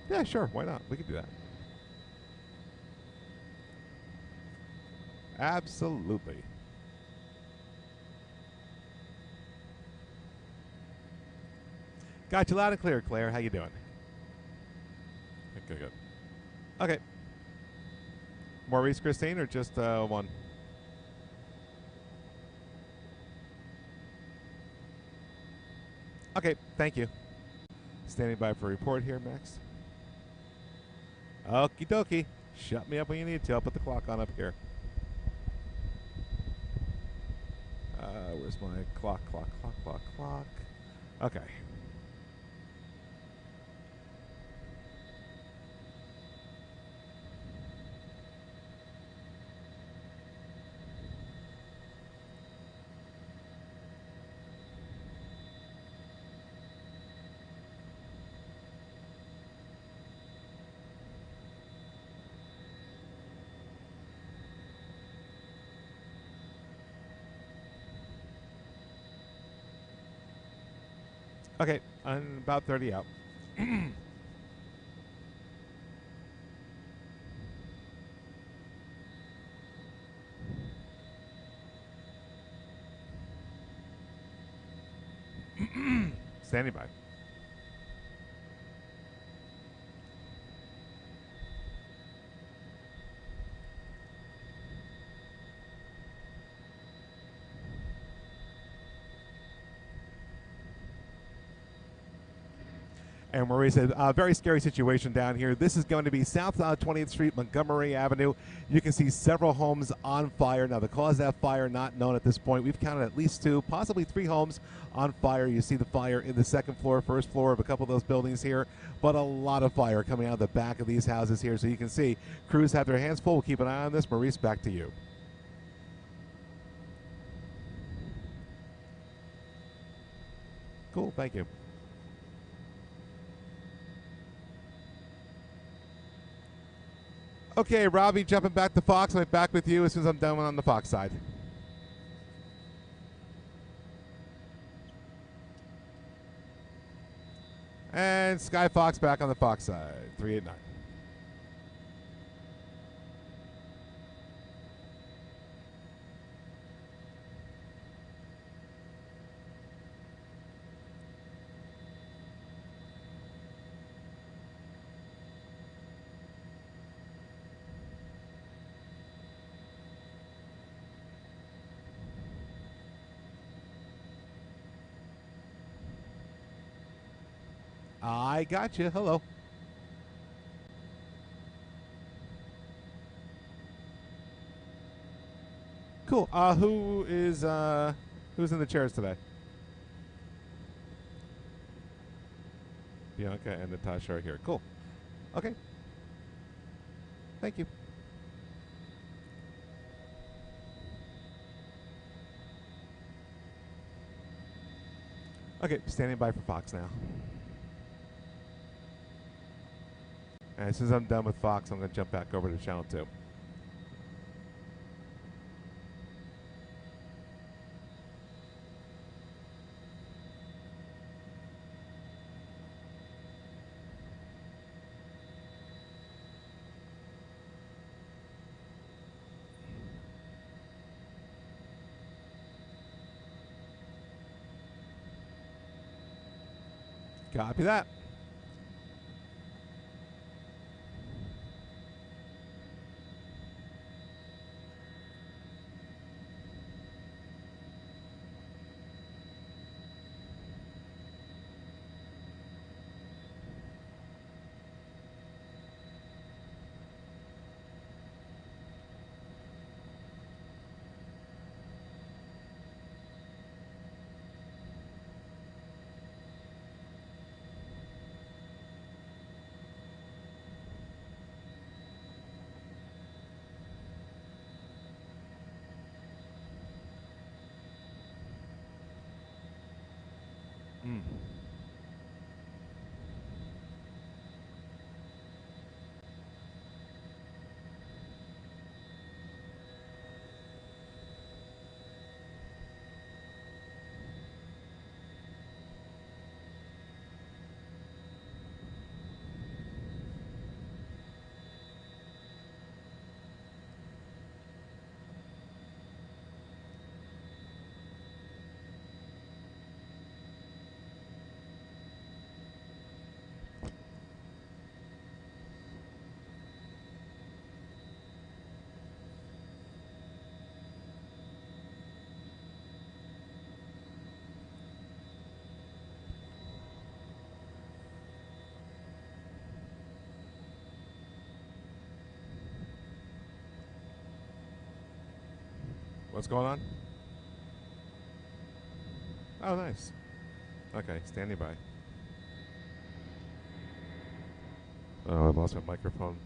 Yeah, sure. Why not? We can do that. Absolutely. Got you loud and clear, Claire. How you doing? Okay, good. Okay. Maurice, Christine, or just one? Okay, thank you. Standing by for a report here, Max. Okie dokie. Shut me up when you need to. I'll put the clock on up here. Where's my clock, clock, clock, clock, clock? Okay. Okay, I'm about 30 out. Standing by. And Marie said, very scary situation down here. This is going to be South 20th Street, Montgomery Avenue. You can see several homes on fire. Now, the cause of that fire not known at this point. We've counted at least 2, possibly 3 homes on fire. You see the fire in the second floor, first floor of a couple of those buildings here, but a lot of fire coming out of the back of these houses here. So you can see crews have their hands full. We'll keep an eye on this. Maurice, back to you. Cool, thank you. Okay, Robbie, jumping back to Fox. I'll be back with you as soon as I'm done on the Fox side. And Sky Fox back on the Fox side. 389. I got you. Hello. Cool. Who's in the chairs today? Bianca and Natasha are here. Cool. Okay. Thank you. Okay, standing by for Fox now. And as soon as I'm done with Fox, I'm going to jump back over to Channel 2. Copy that. What's going on? Oh, nice. Okay, standing by. Oh, I lost my microphone.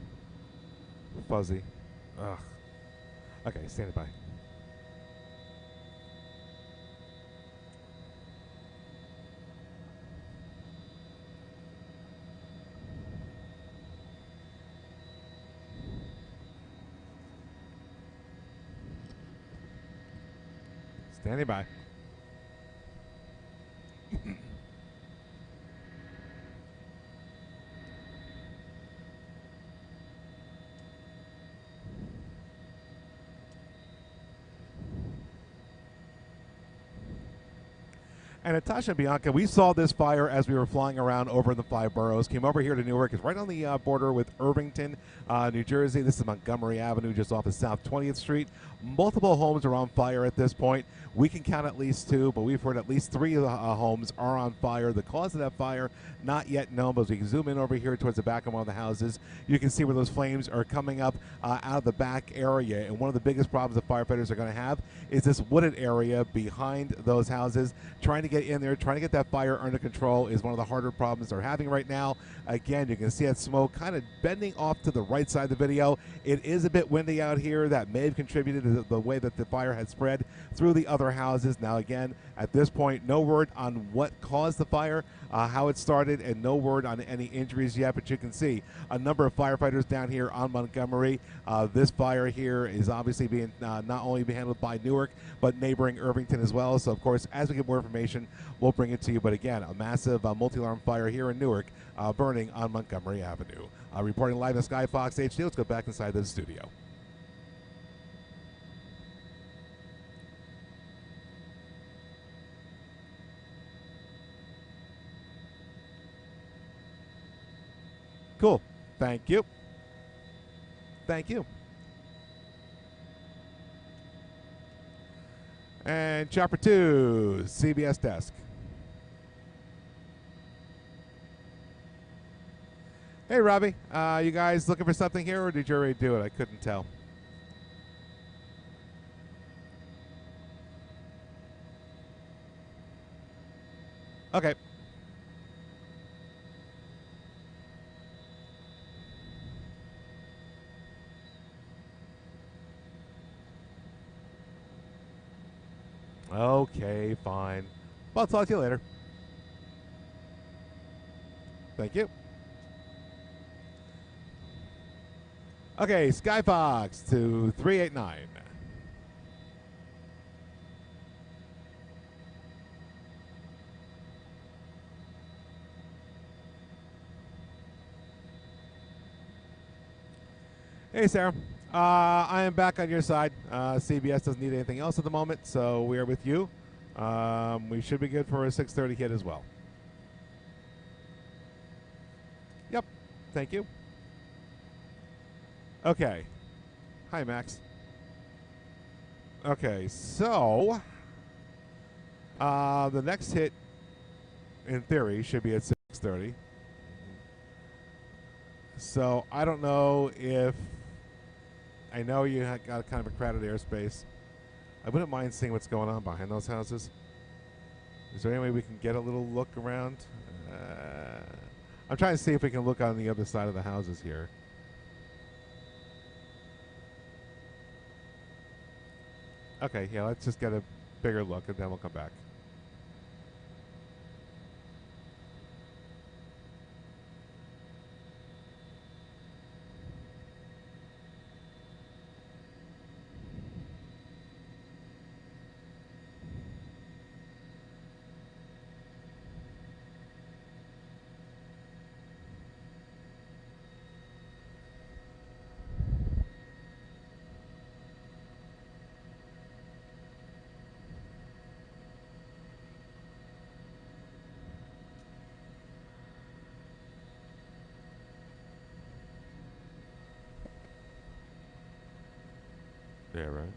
Fuzzy. Ugh. Okay, standing by. Standing by. And Natasha and Bianca, we saw this fire as we were flying around over the five boroughs. Came over here to Newark. It's right on the border with Irvington, New Jersey. This is Montgomery Avenue, just off of South 20th Street. Multiple homes are on fire at this point. We can count at least two, but we've heard at least three homes are on fire. The cause of that fire, not yet known, but as we can zoom in over here towards the back of one of the houses, you can see where those flames are coming up out of the back area. And one of the biggest problems the firefighters are going to have is this wooded area behind those houses. Trying to get in there, trying to get that fire under control is one of the harder problems they're having right now. Again, you can see that smoke kind of bending off to the right side of the video. It is a bit windy out here. That may have contributed to the way that the fire had spread through the other houses. Now, again, at this point, no word on what caused the fire, how it started, and no word on any injuries yet. But you can see a number of firefighters down here on Montgomery. This fire here is obviously being not only being handled by Newark, but neighboring Irvington as well. So, of course, as we get more information, we'll bring it to you. But again, a massive multi-alarm fire here in Newark burning on Montgomery Avenue. Reporting live in Sky Fox HD. Let's go back inside the studio. Cool. Thank you. Thank you. And Chopper 2, CBS desk. Hey, Robbie. You guys looking for something here, or did you already do it? I couldn't tell. Okay. Okay, fine. Well, I'll talk to you later. Thank you. Okay, Skyfox to 389. Hey, Sarah. I am back on your side. CBS doesn't need anything else at the moment, so we are with you. We should be good for a 6:30 hit as well. Yep. Thank you. Okay. Hi, Max. Okay, so the next hit, in theory, should be at 6:30. So I don't know if I know you got kind of a crowded airspace. I wouldn't mind seeing what's going on behind those houses. Is there any way we can get a little look around? I'm trying to see if we can look on the other side of the houses here. Okay, yeah, let's just get a bigger look and then we'll come back. Yeah, right.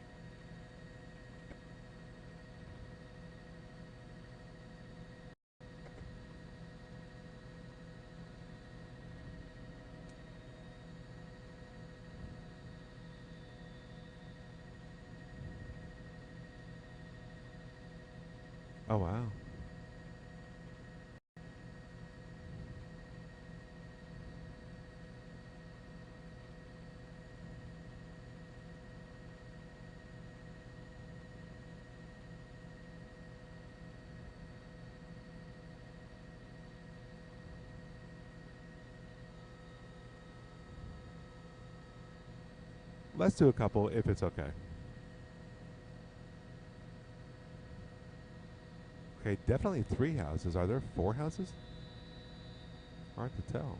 Oh, wow. Let's do a couple if it's okay. Okay, definitely 3 houses. Are there 4 houses? Hard to tell.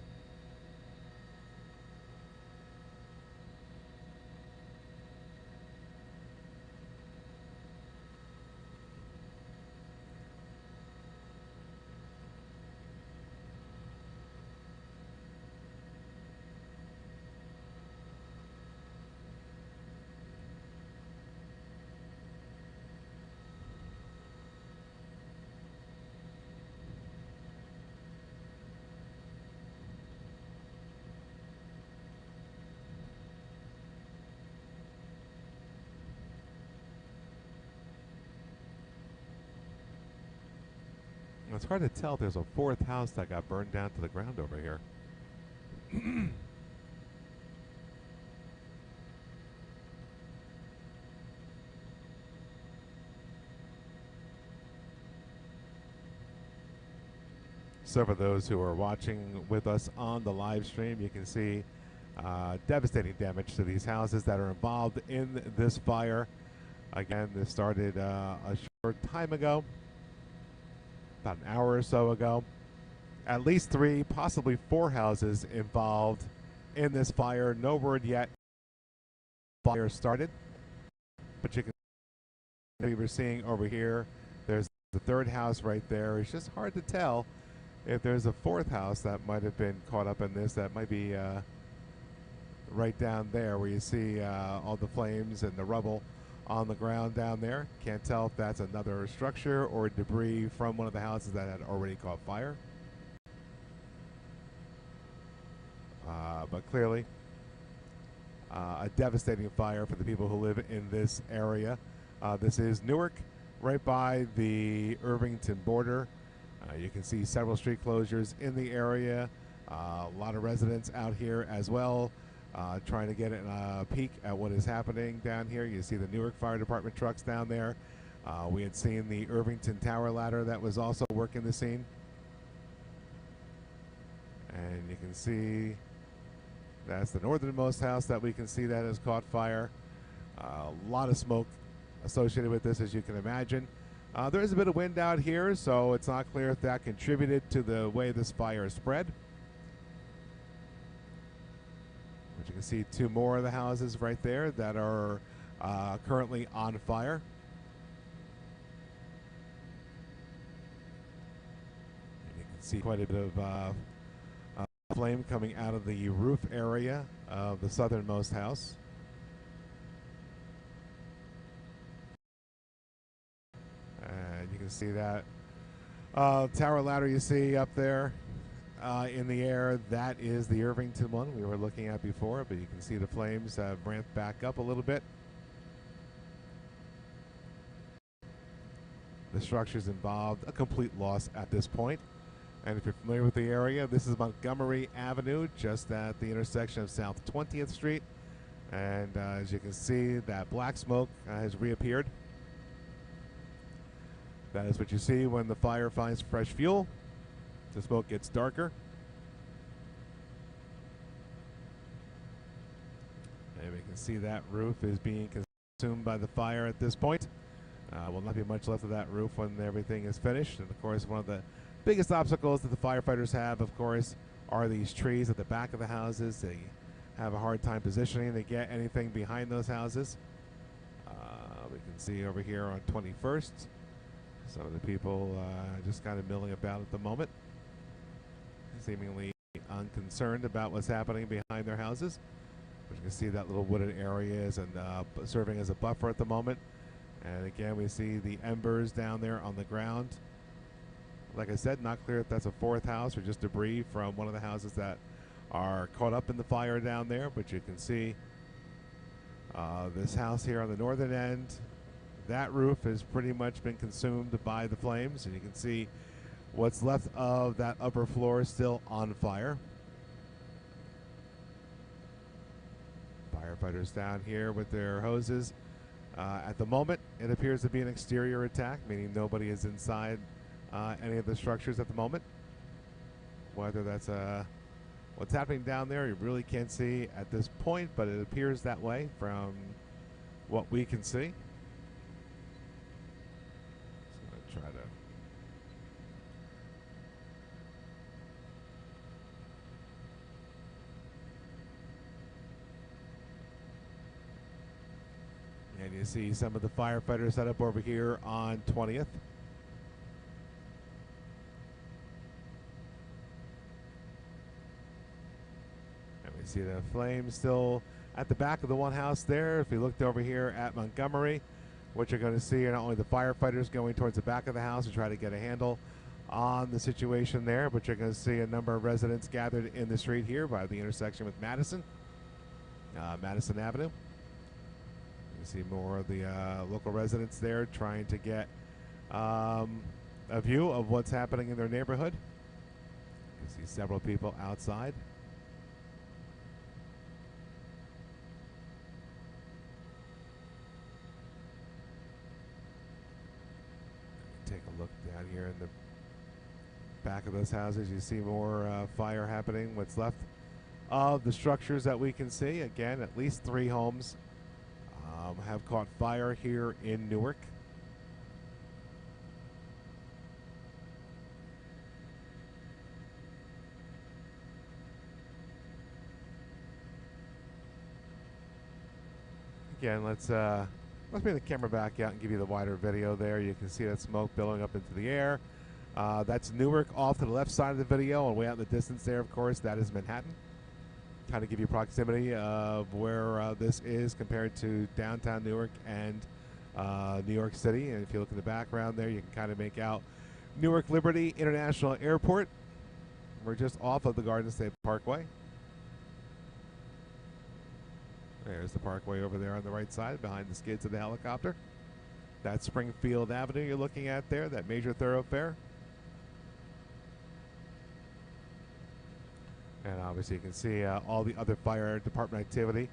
It's hard to tell if there's a 4th house that got burned down to the ground over here. So for those who are watching with us on the live stream, you can see devastating damage to these houses that are involved in this fire. Again, this started a short time ago, about an hour or so ago. At least 3, possibly 4 houses involved in this fire. No word yet. Fire started, but you can see we were seeing over here. There's the 3rd house right there. It's just hard to tell if there's a 4th house that might have been caught up in this. That might be right down there where you see all the flames and the rubble on the ground down there. Can't tell if that's another structure or debris from one of the houses that had already caught fire. But clearly, a devastating fire for the people who live in this area. This is Newark, right by the Irvington border. You can see several street closures in the area. A lot of residents out here as well, trying to get a peek at what is happening down here. You see the Newark Fire Department trucks down there. We had seen the Irvington Tower ladder that was also working the scene. And you can see that's the northernmost house that we can see that has caught fire. A lot of smoke associated with this, as you can imagine. There is a bit of wind out here, so it's not clear if that contributed to the way this fire spread. But you can see 2 more of the houses right there that are currently on fire. And you can see quite a bit of flame coming out of the roof area of the southernmost house. And you can see that tower ladder you see up there in the air. That is the Irvington one we were looking at before, but you can see the flames have ramped back up a little bit. The structures involved, a complete loss at this point. And if you're familiar with the area, this is Montgomery Avenue, just at the intersection of South 20th Street. And as you can see, that black smoke has reappeared. That is what you see when the fire finds fresh fuel. The smoke gets darker. And we can see that roof is being consumed by the fire at this point. Will not be much left of that roof when everything is finished. And of course, one of the biggest obstacles that the firefighters have, of course, are these trees at the back of the houses. They have a hard time positioning to get anything behind those houses. We can see over here on 21st, some of the people just kind of milling about at the moment, seemingly unconcerned about what's happening behind their houses. But you can see that little wooded areas and serving as a buffer at the moment. And again, we see the embers down there on the ground. Like I said, not clear if that's a 4th house or just debris from one of the houses that are caught up in the fire down there. But you can see this house here on the northern end, that roof has pretty much been consumed by the flames, and you can see what's left of that upper floor still on fire. Firefighters down here with their hoses. At the moment, it appears to be an exterior attack, meaning nobody is inside any of the structures at the moment. Whether that's what's happening down there, you really can't see at this point, but it appears that way from what we can see. So I'm going to try to... And you see some of the firefighters set up over here on 20th. And we see the flames still at the back of the one house there. If we looked over here at Montgomery, what you're going to see are not only the firefighters going towards the back of the house to try to get a handle on the situation there, but you're going to see a number of residents gathered in the street here by the intersection with Madison Avenue. You see more of the local residents there trying to get a view of what's happening in their neighborhood. You see several people outside. Take a look down here in the back of those houses. You see more fire happening. What's left of the structures that we can see. Again, at least 3 homes have caught fire here in Newark. Again, let's bring the camera back out and give you the wider video there. You can see that smoke billowing up into the air. That's Newark off to the left side of the video, and way out in the distance there, of course, that is Manhattan. Kind of give you proximity of where this is compared to downtown Newark and New York City. And if you look in the background there, you can kind of make out Newark Liberty International Airport. We're just off of the Garden State Parkway. There's the parkway over there on the right side behind the skids of the helicopter. That's Springfield Avenue you're looking at there, that major thoroughfare. And obviously you can see all the other fire department activity.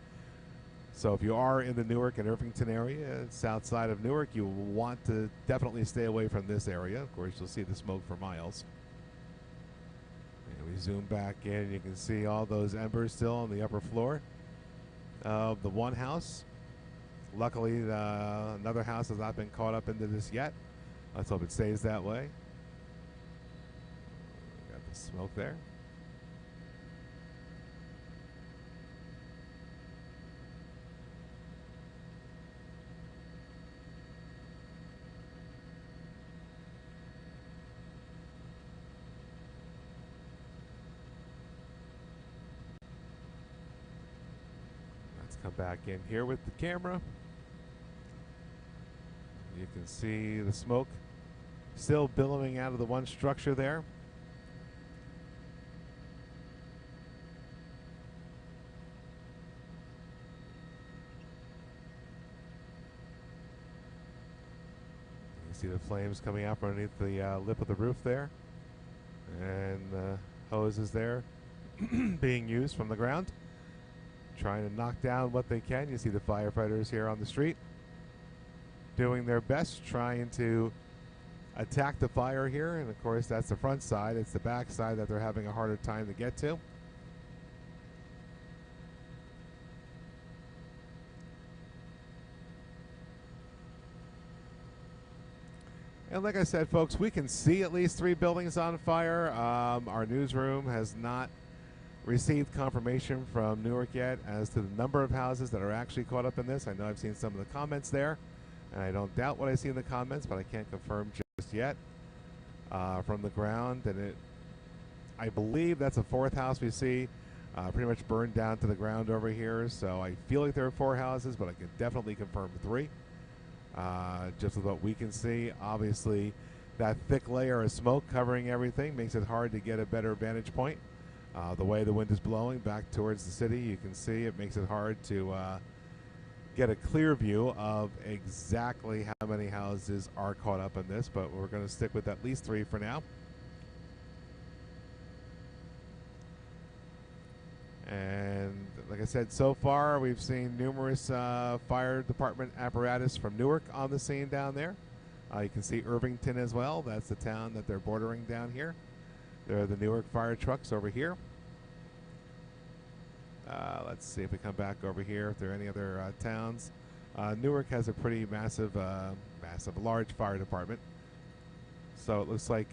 So if you are in the Newark and Irvington area, south side of Newark, you want to definitely stay away from this area. Of course, you'll see the smoke for miles. And we zoom back in, you can see all those embers still on the upper floor of the one house. Luckily, another house has not been caught up into this yet. Let's hope it stays that way. Got the smoke there. Come back in here with the camera. You can see the smoke still billowing out of the one structure there. You see the flames coming out from underneath the lip of the roof there, and the hoses there being used from the ground, trying to knock down what they can. You see the firefighters here on the street doing their best, trying to attack the fire here. And of course, that's the front side. It's the back side that they're having a harder time to get to. And like I said, folks, we can see at least 3 buildings on fire. Our newsroom has not received confirmation from Newark yet as to the number of houses that are actually caught up in this. I know I've seen some of the comments there, and I don't doubt what I see in the comments, but I can't confirm just yet from the ground. And I believe that's a 4th house we see pretty much burned down to the ground over here. So I feel like there are 4 houses, but I can definitely confirm 3. Just with what we can see, obviously that thick layer of smoke covering everything makes it hard to get a better vantage point. The way the wind is blowing back towards the city, you can see it makes it hard to get a clear view of exactly how many houses are caught up in this, but we're going to stick with at least 3 for now. And like I said, so far we've seen numerous fire department apparatus from Newark on the scene down there. You can see Irvington as well. That's the town that they're bordering down here. There are the Newark fire trucks over here. Let's see if we come back over here, if there are any other towns. Newark has a pretty massive, large fire department. So it looks like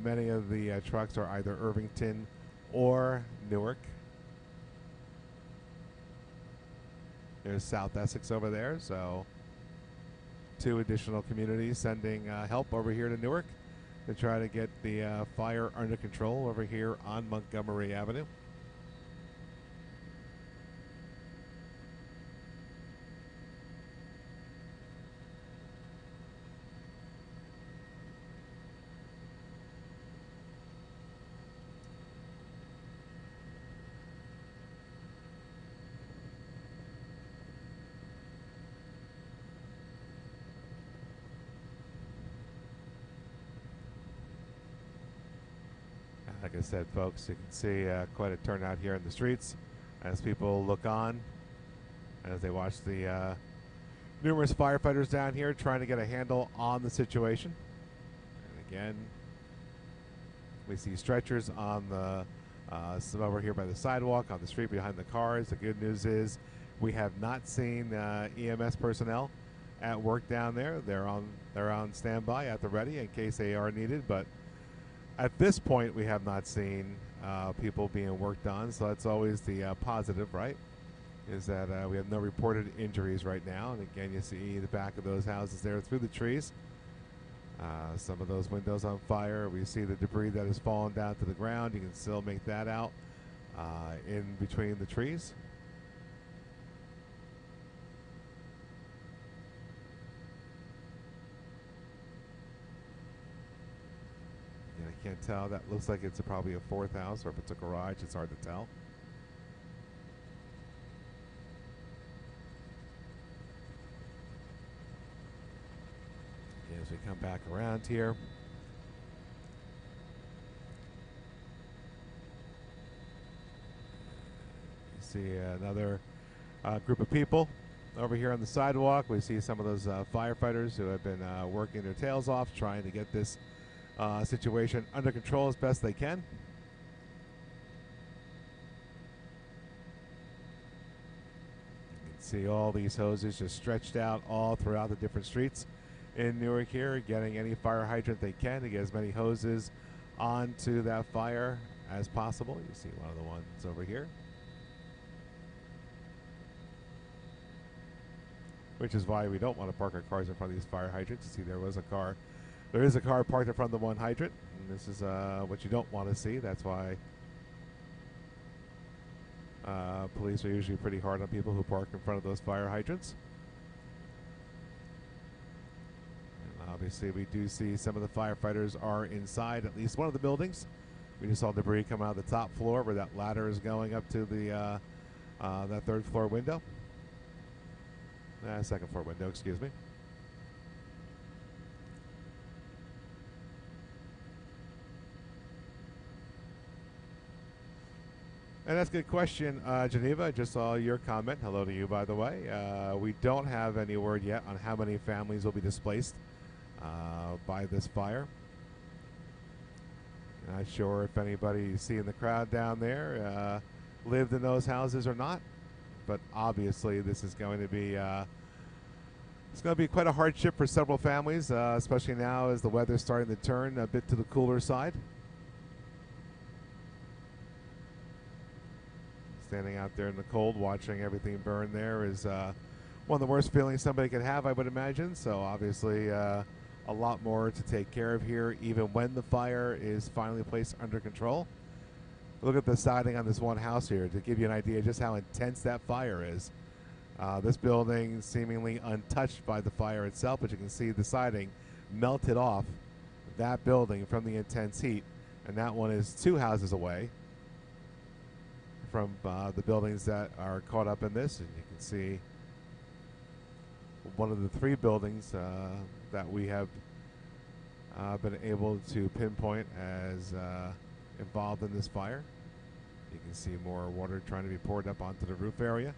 many of the trucks are either Irvington or Newark. There's South Essex over there, so 2 additional communities sending help over here to Newark to try to get the fire under control over here on Montgomery Avenue. Like I said, folks, you can see quite a turnout here in the streets as people look on, as they watch the numerous firefighters down here trying to get a handle on the situation. And again, we see stretchers on the some over here by the sidewalk, on the street behind the cars. The good news is we have not seen EMS personnel at work down there. They're on standby at the ready in case they are needed, but at this point, we have not seen people being worked on, so that's always the positive, right? Is that we have no reported injuries right now. And again, you see the back of those houses there through the trees. Some of those windows on fire. We see the debris that has fallen down to the ground. You can still make that out in between the trees. I can't tell. That looks like it's probably a 4th house, or if it's a garage, it's hard to tell. As we come back around here, you see another group of people over here on the sidewalk. We see some of those firefighters who have been working their tails off trying to get this situation under control as best they can. You can see all these hoses just stretched out all throughout the different streets in Newark here, getting any fire hydrant they can to get as many hoses onto that fire as possible. You see one of the ones over here, which is why we don't want to park our cars in front of these fire hydrants. You see, there is a car parked in front of the one hydrant, and this is what you don't want to see. That's why police are usually pretty hard on people who park in front of those fire hydrants. And obviously, we do see some of the firefighters are inside at least one of the buildings. We just saw debris come out of the top floor where that ladder is going up to the that 3rd floor window. 2nd floor window, excuse me. And that's a good question, Geneva. I just saw your comment. Hello to you, by the way. We don't have any word yet on how many families will be displaced by this fire. Not sure if anybody you see in the crowd down there lived in those houses or not, but obviously this is going to be it's going to be quite a hardship for several families, especially now as the weather's starting to turn a bit to the cooler side. Standing out there in the cold, watching everything burn there is one of the worst feelings somebody could have, I would imagine. So obviously a lot more to take care of here, even when the fire is finally placed under control. Look at the siding on this one house here to give you an idea just how intense that fire is. This building seemingly untouched by the fire itself, but you can see the siding melted off that building from the intense heat. And that one is 2 houses away from the buildings that are caught up in this. And you can see one of the three buildings that we have been able to pinpoint as involved in this fire. You can see more water trying to be poured up onto the roof area.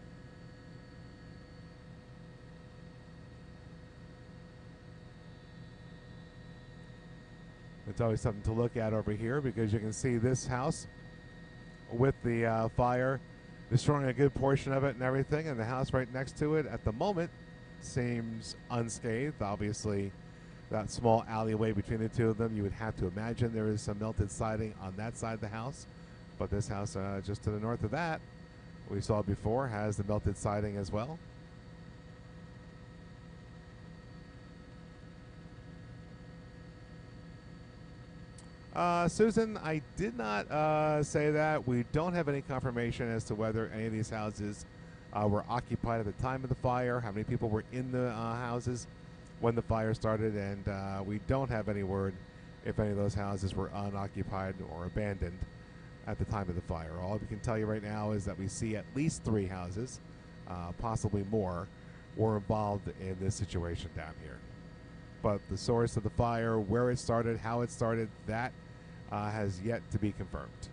It's always something to look at over here because you can see this house with the fire destroying a good portion of it and everything, and the house right next to it at the moment seems unscathed. Obviously, that small alleyway between the two of them, you would have to imagine there is some melted siding on that side of the house, but this house just to the north of that, we saw before, has the melted siding as well. Susan, I did not say that. We don't have any confirmation as to whether any of these houses were occupied at the time of the fire, how many people were in the houses when the fire started, and we don't have any word if any of those houses were unoccupied or abandoned at the time of the fire. All we can tell you right now is that we see at least 3 houses, possibly more, were involved in this situation down here. But the source of the fire, where it started, how it started, that has yet to be confirmed.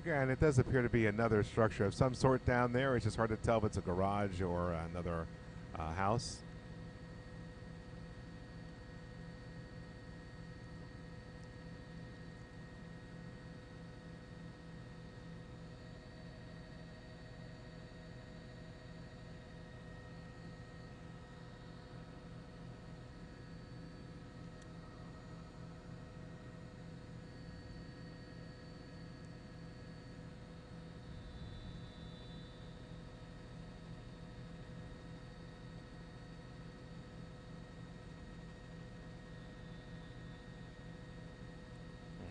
And it does appear to be another structure of some sort down there. It's just hard to tell if it's a garage or another house.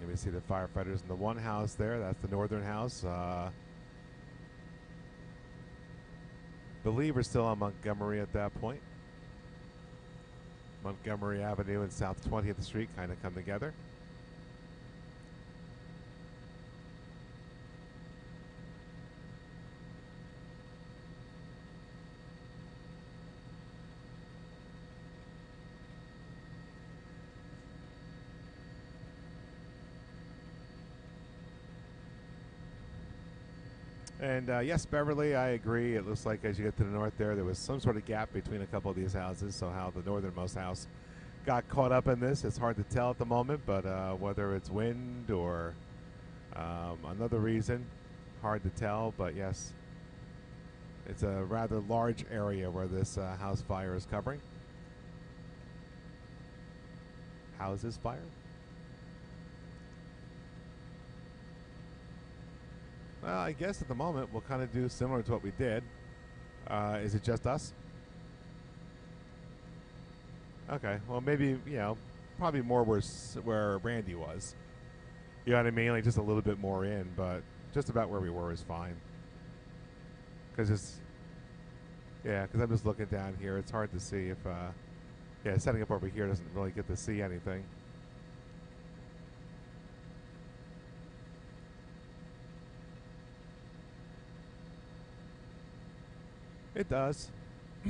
We see the firefighters in the one house there. That's the northern house. Believe we're still on Montgomery at that point. Montgomery Avenue and South 20th Street kind of come together. And yes, Beverly, I agree. It looks like as you get to the north there was some sort of gap between a couple of these houses. So how the northernmost house got caught up in this, it's hard to tell at the moment. But whether it's wind or another reason, hard to tell. But yes, it's a rather large area where this house fire is covering. Houses fire? Well, I guess at the moment we'll kind of do similar to what we did. Is it just us? Okay, well maybe, probably more where Randy was. You know what I mean? Like just a little bit more in, but just about where we were is fine. Because I'm just looking down here. It's hard to see if, setting up over here doesn't really get to see anything. It does. But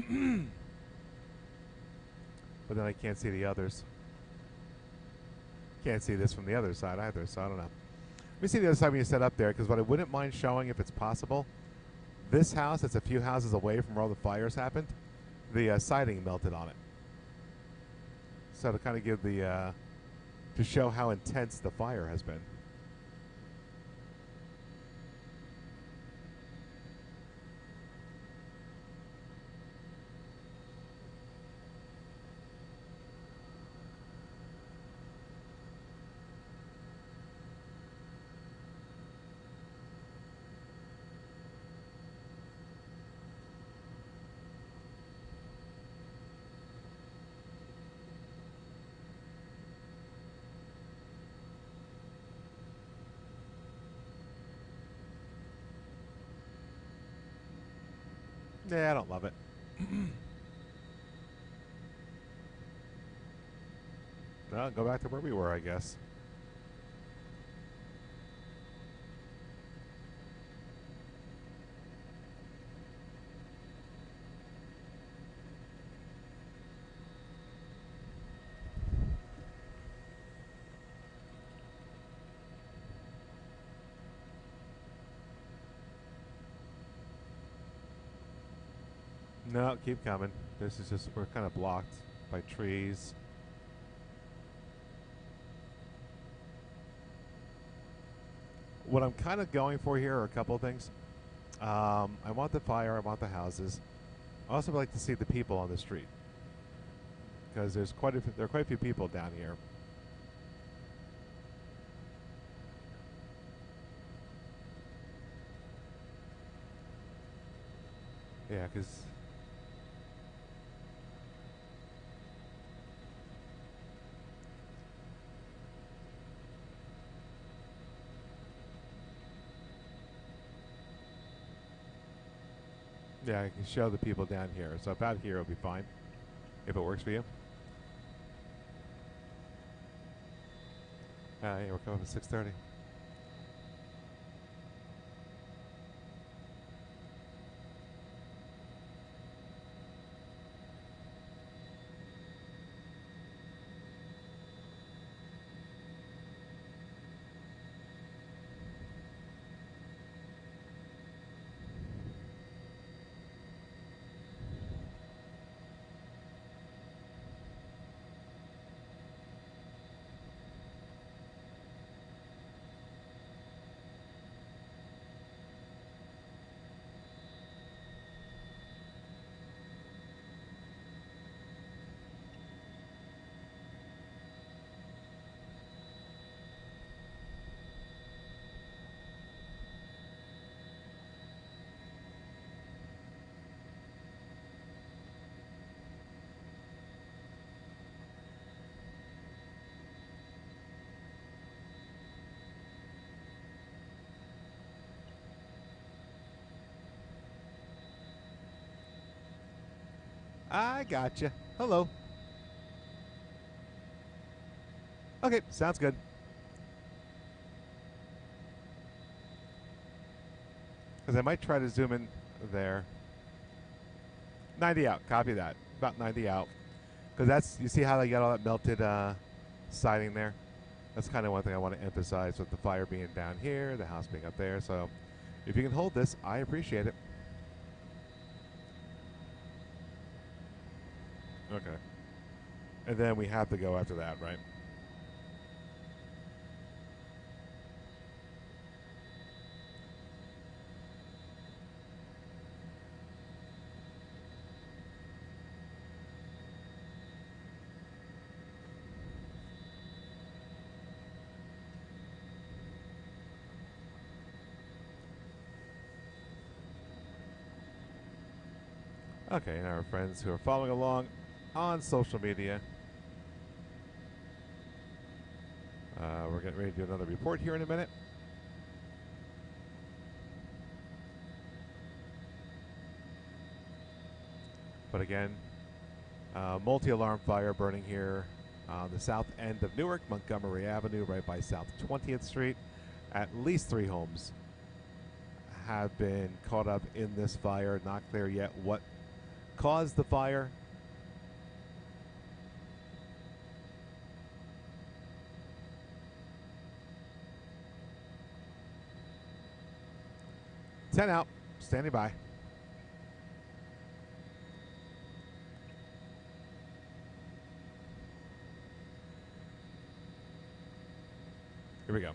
then I can't see the others. Can't see this from the other side either, so I don't know. Let me see the other side when you set up there, because what I wouldn't mind showing, if it's possible, this house that's a few houses away from where all the fires happened, the siding melted on it. So to kind of give the, to show how intense the fire has been. Yeah, I don't love it. Well, go back to where we were, I guess. No, keep coming. This is just, we're kind of blocked by trees. What I'm kind of going for here are a couple of things. I want the fire, I want the houses. I also would like to see the people on the street because there are quite a few people down here. Yeah, because yeah, I can show the people down here. So about here will be fine if it works for you. Yeah, we're coming at 6:30. I gotcha. Hello. Okay, sounds good. Because I might try to zoom in there. 90 out. Copy that. About 90 out. Because that's, you see how they got all that melted siding there? That's kind of one thing I want to emphasize with the fire being down here, the house being up there. So if you can hold this, I appreciate it. Okay. And then we have to go after that, right? Okay, and our friends who are following along on social media, we're getting ready to do another report here in a minute. But again, multi-alarm fire burning here on the south end of Newark, Montgomery Avenue, right by South 20th Street. At least 3 homes have been caught up in this fire. Not clear yet what caused the fire. Ten out, standing by. Here we go.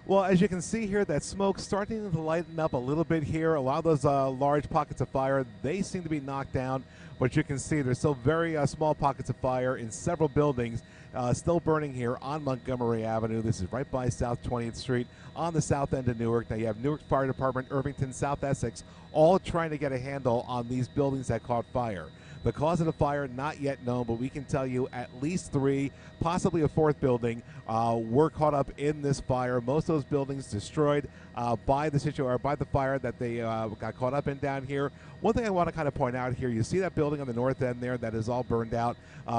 Well, as you can see here, that smoke's starting to lighten up a little bit here. A lot of those large pockets of fire, they seem to be knocked down, but you can see there's still very small pockets of fire in several buildings still burning here on Montgomery Avenue. This is right by South 20th Street on the south end of Newark. Now you have Newark Fire Department, Irvington, South Essex, all trying to get a handle on these buildings that caught fire. The cause of the fire, not yet known, but we can tell you at least 3, possibly a 4th building, were caught up in this fire. Most of those buildings destroyed by the fire that they got caught up in down here. One thing I want to kind of point out here, you see that building on the north end there that is all burned out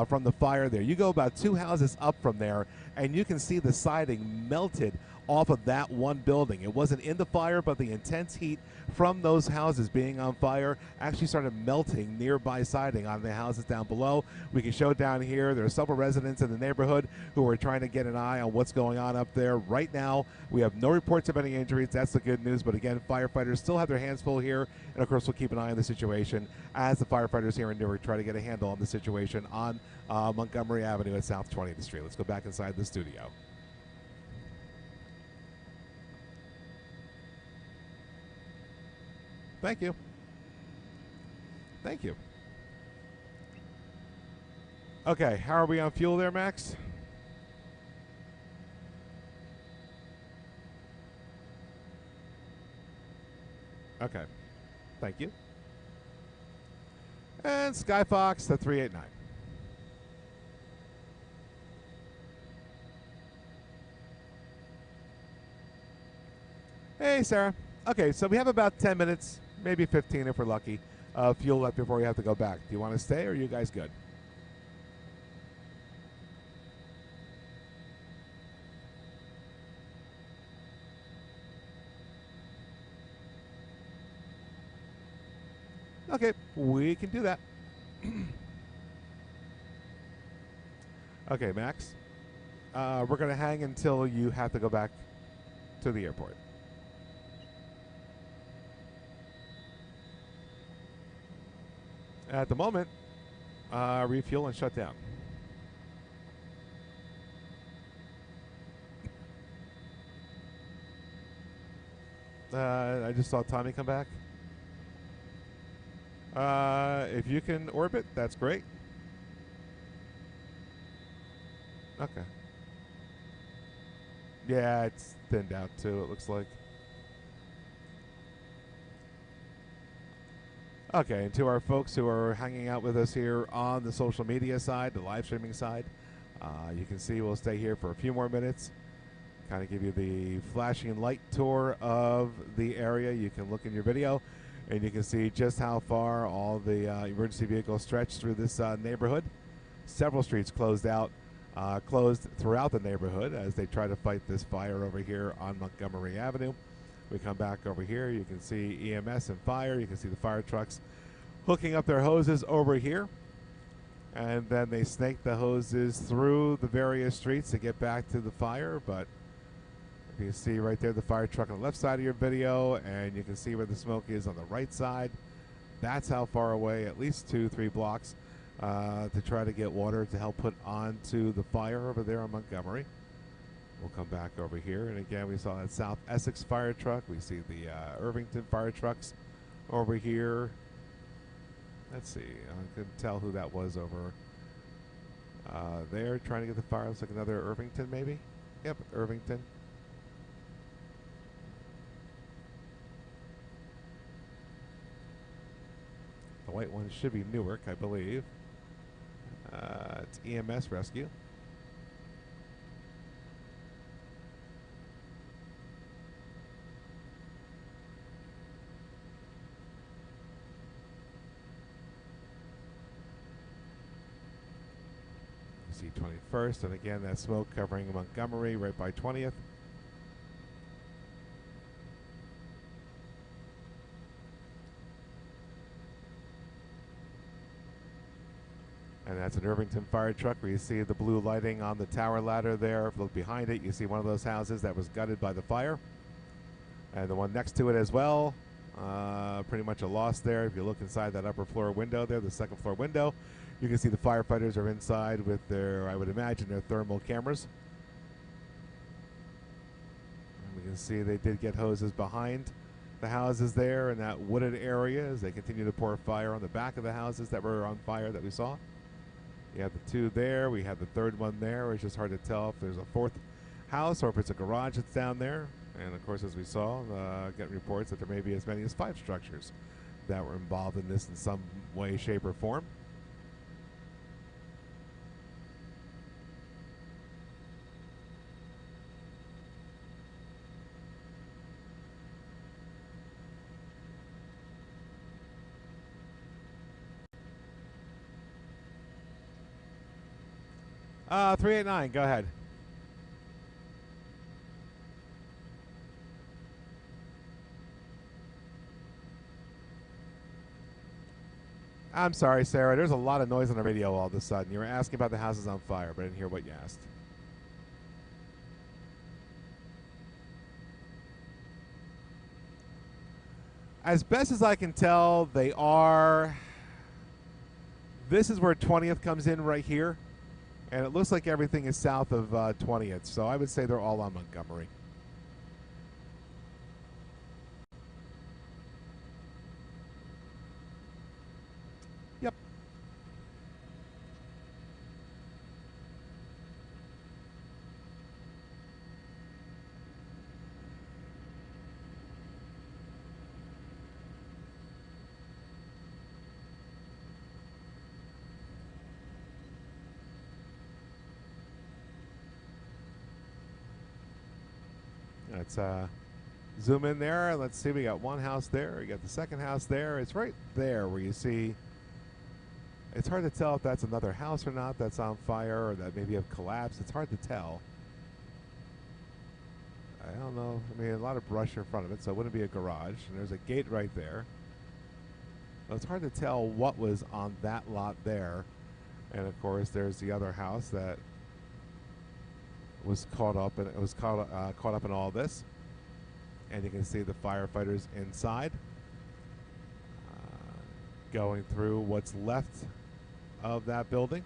from the fire there. You go about 2 houses up from there, and you can see the siding melted off of that one building. It wasn't in the fire, but the intense heat from those houses being on fire actually started melting nearby siding on the houses down below. We can show down here, there are several residents in the neighborhood who are trying to get an eye on what's going on up there. Right now, we have no reports of any injuries. That's the good news. But again, firefighters still have their hands full here. And of course, we'll keep an eye on the situation as the firefighters here in Newark try to get a handle on the situation on Montgomery Avenue at South 20th Street. Let's go back inside the studio. Thank you. Thank you. Okay, how are we on fuel there, Max? Okay. Thank you. And Skyfox, the 389. Hey, Sarah. Okay, so we have about 10 minutes, maybe 15 if we're lucky, fuel left before we have to go back. Do you want to stay, or are you guys good? Okay, we can do that. Okay, Max. We're going to hang until you have to go back to the airport. At the moment, refuel and shut down. I just saw Tommy come back. If you can orbit, that's great. Okay. Yeah, it's thinned out too, it looks like. Okay, and to our folks who are hanging out with us here on the social media side, the live streaming side, you can see we'll stay here for a few more minutes. Kind of give you the flashing light tour of the area. You can look in your video, and you can see just how far all the emergency vehicles stretch through this neighborhood. Several streets closed throughout the neighborhood as they try to fight this fire over here on Montgomery Avenue. We come back over here, you can see EMS and fire. You can see the fire trucks hooking up their hoses over here. And then they snake the hoses through the various streets to get back to the fire. But you can see right there the fire truck on the left side of your video, and you can see where the smoke is on the right side. That's how far away, at least 2-3 blocks, to try to get water to help put onto the fire over there on Montgomery. We'll come back over here, and again, we saw that South Essex fire truck. We see the Irvington fire trucks over here. Let's see, I couldn't tell who that was over there trying to get the fire. Looks like another Irvington, maybe? Yep, Irvington. The white one should be Newark, I believe. It's EMS rescue. See 21st, and again that smoke covering Montgomery right by 20th. And that's an Irvington fire truck where you see the blue lighting on the tower ladder there. Look behind it, you see one of those houses that was gutted by the fire. And the one next to it as well. Pretty much a loss there. If you look inside that upper floor window there, the second floor window, you can see the firefighters are inside with their, I would imagine, their thermal cameras. And we can see they did get hoses behind the houses there in that wooded area as they continue to pour fire on the back of the houses that were on fire that we saw. You have the two there. We have the third one there. It's just hard to tell if there's a fourth house or if it's a garage that's down there. And of course, as we saw, getting reports that there may be as many as 5 structures that were involved in this in some way, shape, or form. . 389, go ahead. I'm sorry, Sarah. There's a lot of noise on the radio all of a sudden. You were asking about the houses on fire, but I didn't hear what you asked. As best as I can tell, they are. This is where 20th comes in right here. And it looks like everything is south of 20th. So I would say they're all on Montgomery. Yep. Let's zoom in there. Let's see. We got one house there. We got the second house there. It's right there where you see. It's hard to tell if that's another house or not that's on fire or that maybe have collapsed. It's hard to tell. I don't know. I mean, a lot of brush in front of it, so it wouldn't be a garage. And there's a gate right there. But it's hard to tell what was on that lot there. And of course, there's the other house that was caught up, and it was caught up in all this. And you can see the firefighters inside, going through what's left of that building.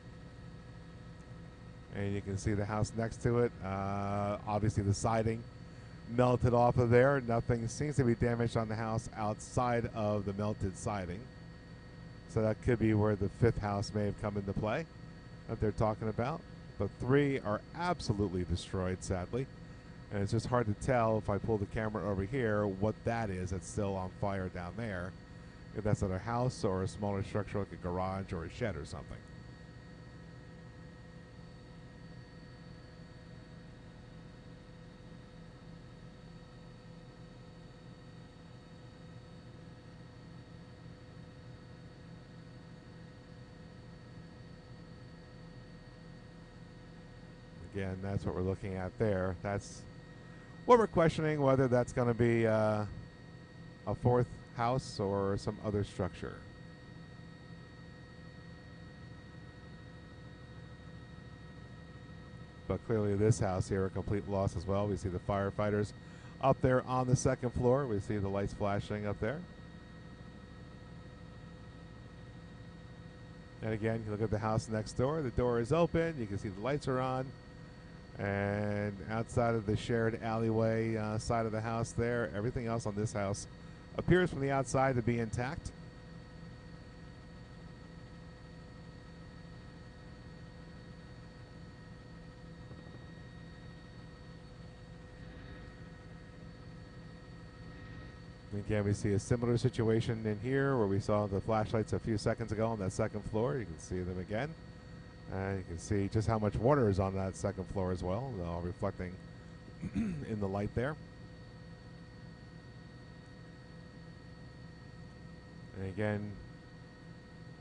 And you can see the house next to it. Obviously, the siding melted off of there. Nothing seems to be damaged on the house outside of the melted siding. So that could be where the 5th house may have come into play that they're talking about. But 3 are absolutely destroyed, sadly. And it's just hard to tell if I pull the camera over here what that is that's still on fire down there. If that's another house or a smaller structure like a garage or a shed or something. Again, that's what we're looking at there. That's what we're questioning, whether that's going to be a 4th house or some other structure. But clearly this house here, a complete loss as well. We see the firefighters up there on the 2nd floor. We see the lights flashing up there. And again, you look at the house next door. The door is open. You can see the lights are on. And outside of the shared alleyway side of the house there, everything else on this house appears from the outside to be intact. Again, we see a similar situation in here where we saw the flashlights a few seconds ago on that 2nd floor. You can see them again. You can see just how much water is on that 2nd floor as well, all reflecting in the light there. And again,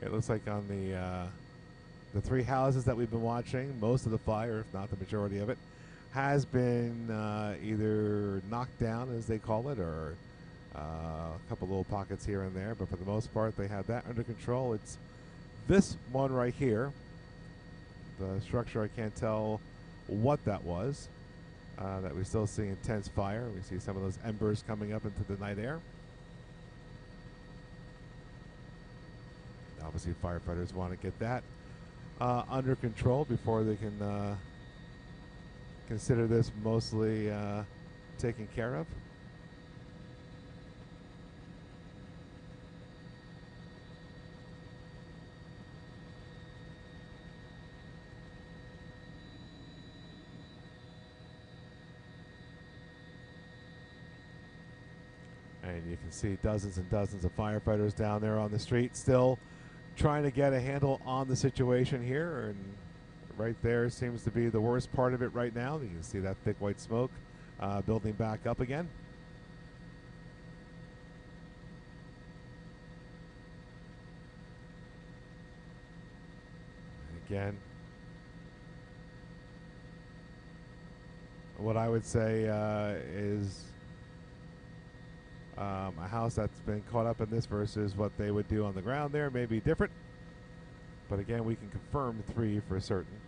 it looks like on the 3 houses that we've been watching, most of the fire, if not the majority of it, has been either knocked down, as they call it, or a couple little pockets here and there. But for the most part, they have that under control. It's this one right here. The structure, I can't tell what that was. That we still see intense fire. We see some of those embers coming up into the night air. Obviously, firefighters want to get that under control before they can consider this mostly taken care of. And you can see dozens and dozens of firefighters down there on the street still trying to get a handle on the situation here. And right there seems to be the worst part of it right now. You can see that thick white smoke building back up again. Again, what I would say is a house that's been caught up in this versus what they would do on the ground there may be different. But again, we can confirm 3 for certain.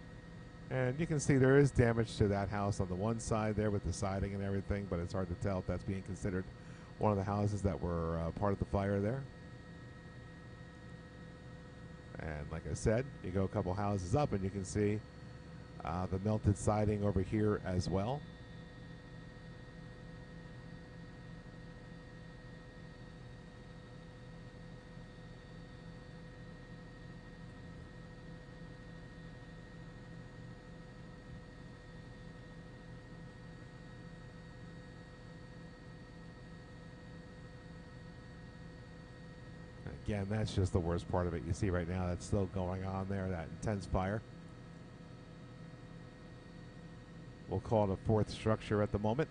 And you can see there is damage to that house on the one side there with the siding and everything, but it's hard to tell if that's being considered one of the houses that were part of the fire there. And like I said, you go a couple houses up and you can see the melted siding over here as well. Again, that's just the worst part of it. You see right now that's still going on there, that intense fire. We'll call it a 4th structure at the moment.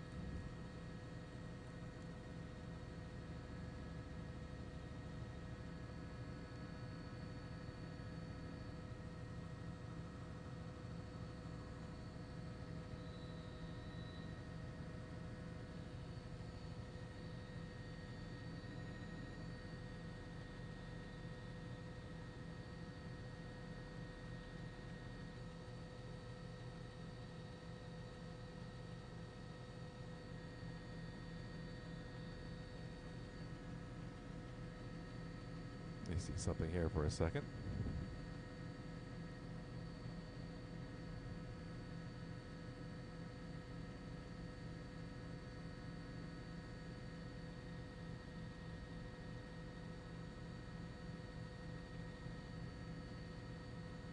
Let me see something here for a second.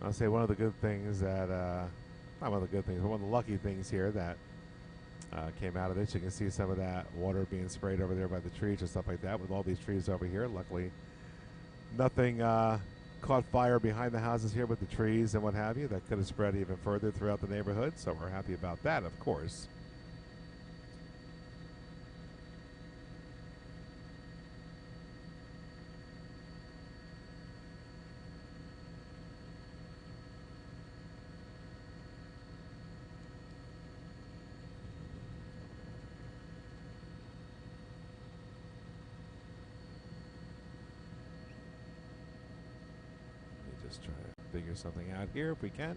I'll say one of the good things that, not one of the good things, but one of the lucky things here that came out of this. You can see some of that water being sprayed over there by the trees and stuff like that with all these trees over here. Luckily, nothing caught fire behind the houses here with the trees and what have you. That could have spread even further throughout the neighborhood, so we're happy about that, of course. Just try to figure something out here if we can.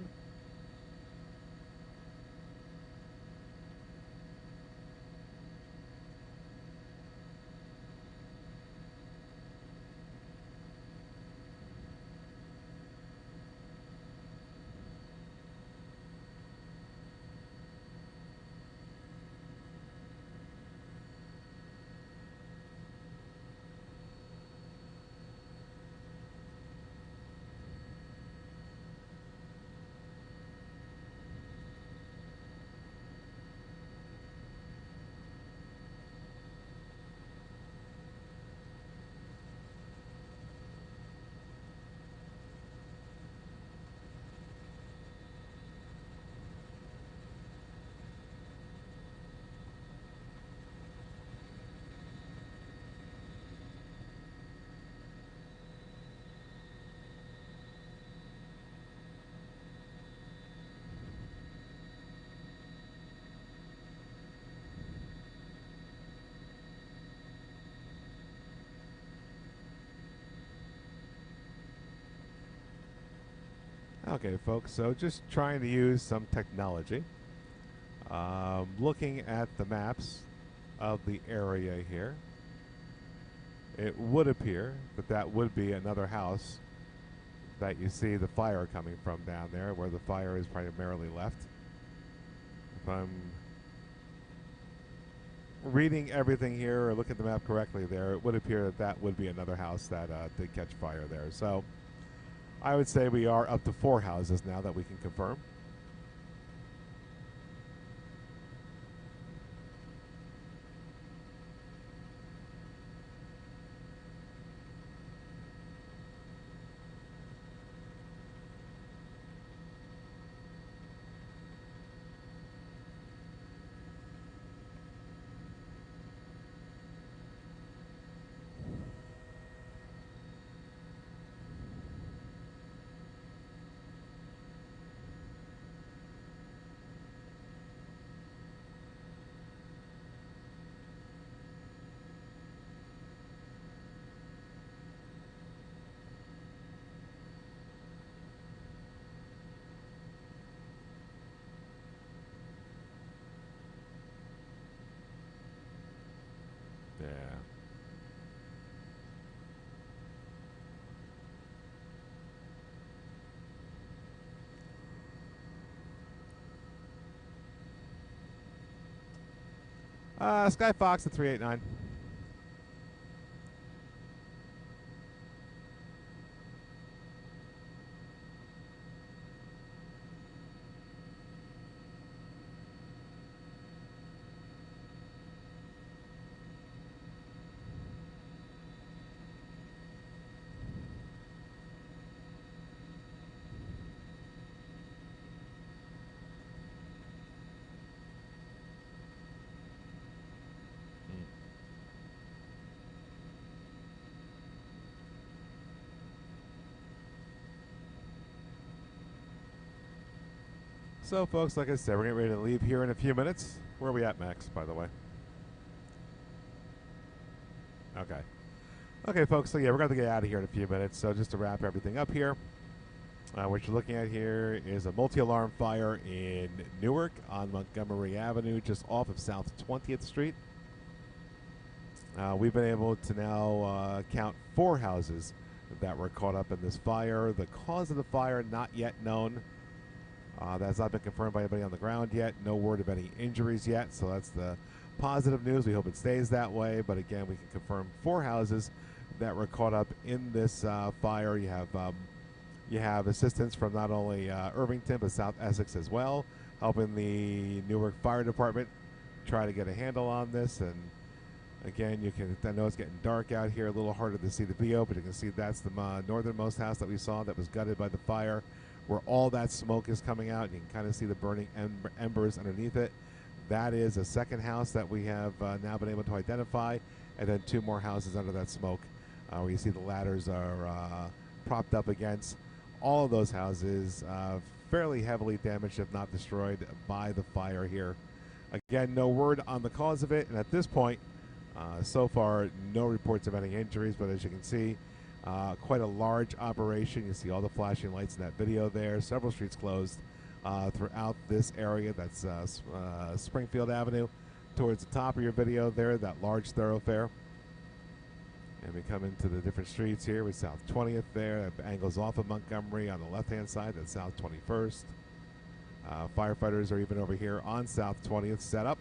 Okay, folks, so just trying to use some technology. Looking at the maps of the area here, it would appear that that would be another house that you see the fire coming from down there, where the fire is primarily left. If I'm reading everything here or looking at the map correctly there, it would appear that that would be another house that did catch fire there. So I would say we are up to 4 houses now that we can confirm. Yeah. Sky Fox at 389. So, folks, like I said, we're getting ready to leave here in a few minutes. Where are we at, Max, by the way? Okay. Okay, folks, so yeah, we're going to get out of here in a few minutes. So, just to wrap everything up here, what you're looking at here is a multi-alarm fire in Newark on Montgomery Avenue, just off of South 20th Street. We've been able to now count 4 houses that were caught up in this fire. The cause of the fire not yet known. That has not been confirmed by anybody on the ground yet. No word of any injuries yet, so that's the positive news. We hope it stays that way. But again, we can confirm 4 houses that were caught up in this fire. You have assistance from not only Irvington but South Essex as well, helping the Newark Fire Department try to get a handle on this. And again, I know it's getting dark out here, a little harder to see the video, but you can see that's the northernmost house that we saw that was gutted by the fire, where all that smoke is coming out. You can kind of see the burning embers underneath it. That is a second house that we have now been able to identify, and then 2 more houses under that smoke, where you see the ladders are propped up against. All of those houses fairly heavily damaged, if not destroyed, by the fire here. Again, no word on the cause of it, and at this point, so far, no reports of any injuries, but as you can see, quite a large operation. You see all the flashing lights in that video there. Several streets closed throughout this area. That's Springfield Avenue towards the top of your video there, that large thoroughfare. And we come into the different streets here with South 20th there. That angles off of Montgomery on the left-hand side. That's South 21st. Firefighters are even over here on South 20th set up.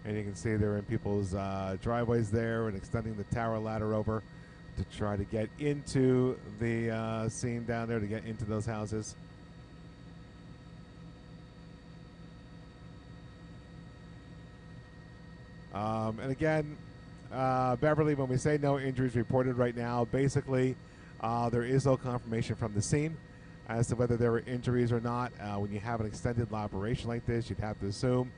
And you can see they're in people's driveways there and extending the tower ladder over to try to get into the scene down there, to get into those houses. And again, Beverly, when we say no injuries reported right now, basically there is no confirmation from the scene as to whether there were injuries or not. When you have an extended operation like this, you'd have to assume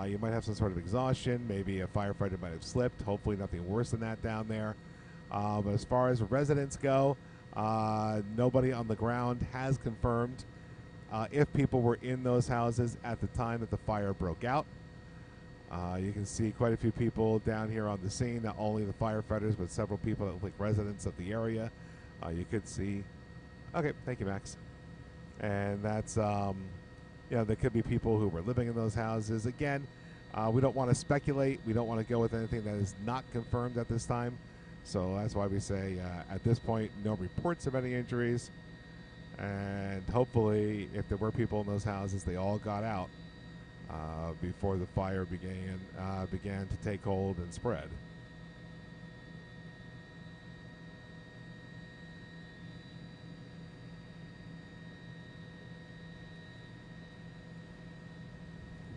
you might have some sort of exhaustion. Maybe a firefighter might have slipped. Hopefully nothing worse than that down there. But as far as residents go, nobody on the ground has confirmed if people were in those houses at the time that the fire broke out. You can see quite a few people down here on the scene, not only the firefighters, but several people that look like residents of the area. You could see, okay, thank you, Max. And that's, there could be people who were living in those houses. Again, we don't want to speculate. We don't want to go with anything that is not confirmed at this time. So that's why we say, at this point, no reports of any injuries. And hopefully, if there were people in those houses, they all got out. before the fire began to take hold and spread.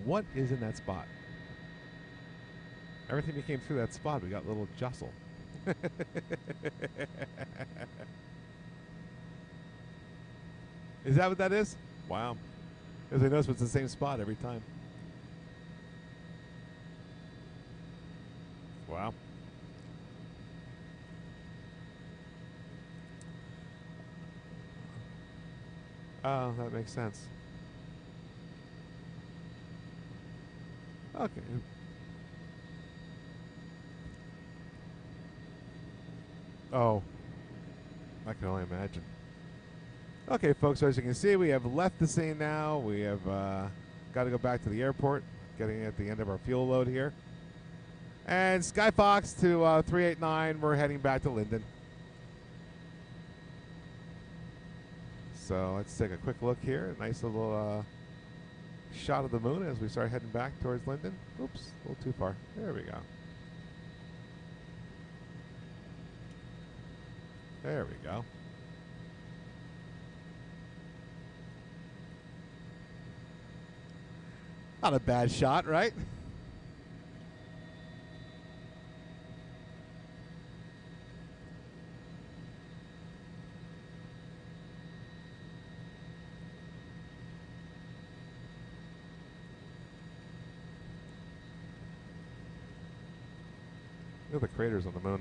What is in that spot? Every time you came through that spot, we got a little jostle. Is that what that is? Wow. As I notice, it's the same spot every time. Wow. Oh, that makes sense. Okay. Oh, I can only imagine. Okay, folks, as you can see, we have left the scene now. We have got to go back to the airport, getting at the end of our fuel load here. And Skyfox to 389, we're heading back to Linden. So let's take a quick look here. A nice little shot of the moon as we start heading back towards Linden. Oops, a little too far. There we go. There we go. Not a bad shot, right? Look at the craters on the moon.